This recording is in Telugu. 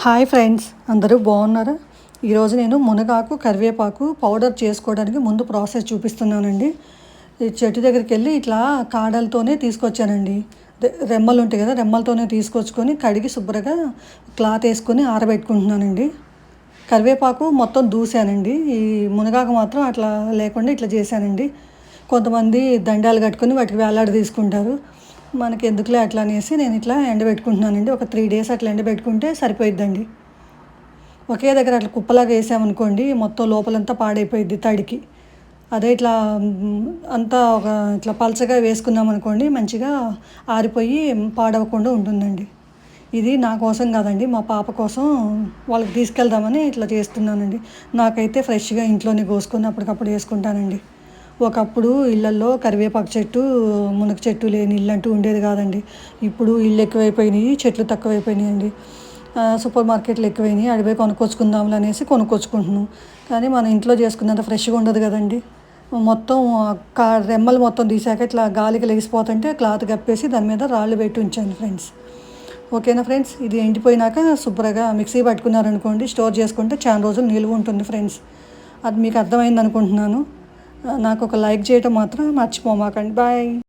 హాయ్ ఫ్రెండ్స్, అందరూ బాగున్నారా? ఈరోజు నేను మునగాకు కరివేపాకు పౌడర్ చేసుకోవడానికి ముందు ప్రాసెస్ చూపిస్తున్నానండి. ఈ చెట్టు దగ్గరికి వెళ్ళి ఇట్లా కాడలతోనే తీసుకొచ్చానండి. రెమ్మలు ఉంటాయి కదా, రెమ్మలతోనే తీసుకొచ్చుకొని కడిగి శుభ్రంగా క్లాత్ వేసుకొని ఆరబెట్టుకుంటున్నానండి. కరివేపాకు మొత్తం దూసానండి. ఈ మునగాకు మాత్రం అట్లా లేకుండా ఇట్లా చేశానండి. కొంతమంది దండాలు కట్టుకొని వాటికి వేలాడ తీసుకుంటారు. మనకి ఎందుకులే అట్లా అనేసి నేను ఇట్లా ఎండబెట్టుకుంటున్నానండి. ఒక 3 days అట్లా ఎండబెట్టుకుంటే సరిపోయిద్దండి. ఒకే దగ్గర అట్లా కుప్పలాగా వేసామనుకోండి, మొత్తం లోపలంతా పాడైపోయిద్ది తడికి. అదే ఇట్లా అంతా ఇట్లా పలచగా వేసుకున్నామనుకోండి, మంచిగా ఆరిపోయి పాడవకుండా ఉంటుందండి. ఇది నా కోసం కాదండి, మా పాప కోసం వాళ్ళకి తీసుకెళ్దామని ఇట్లా చేస్తున్నానండి. నాకైతే ఫ్రెష్గా ఇంట్లోనే కోసుకొని అప్పటికప్పుడు వేసుకుంటానండి. ఒకప్పుడు ఇళ్ళల్లో కరివేపాకు చెట్టు, మునగ చెట్టు లేని ఇల్లు అంటూ ఉండేది కాదండి. ఇప్పుడు ఇళ్ళు ఎక్కువైపోయినాయి, చెట్లు తక్కువైపోయినాయండి. సూపర్ మార్కెట్లు ఎక్కువైనాయి, అడిపోయి కొనుక్కొచ్చుకుందాంలే అనేసి కొనుక్కొచ్చుకుంటున్నాం. కానీ మన ఇంట్లో చేసుకున్నంత ఫ్రెష్గా ఉండదు కదండి. మొత్తం రెమ్మలు మొత్తం తీసాక ఇట్లా గాలికి లెగిసిపోతుంటే క్లాత్ కప్పేసి దాని మీద రాళ్ళు పెట్టి ఉంచాను ఫ్రెండ్స్. ఓకేనా ఫ్రెండ్స్? ఇది ఎండిపోయినాక శుభ్రంగా మిక్సీ పట్టుకున్నారనుకోండి, స్టోర్ చేసుకుంటే చాలా రోజులు నిలువ ఉంటుంది ఫ్రెండ్స్. అది మీకు అర్థమైంది అనుకుంటున్నాను. నాకు ఒక లైక్ చేయటం మాత్రం మర్చిపోమాకండి. బాయ్.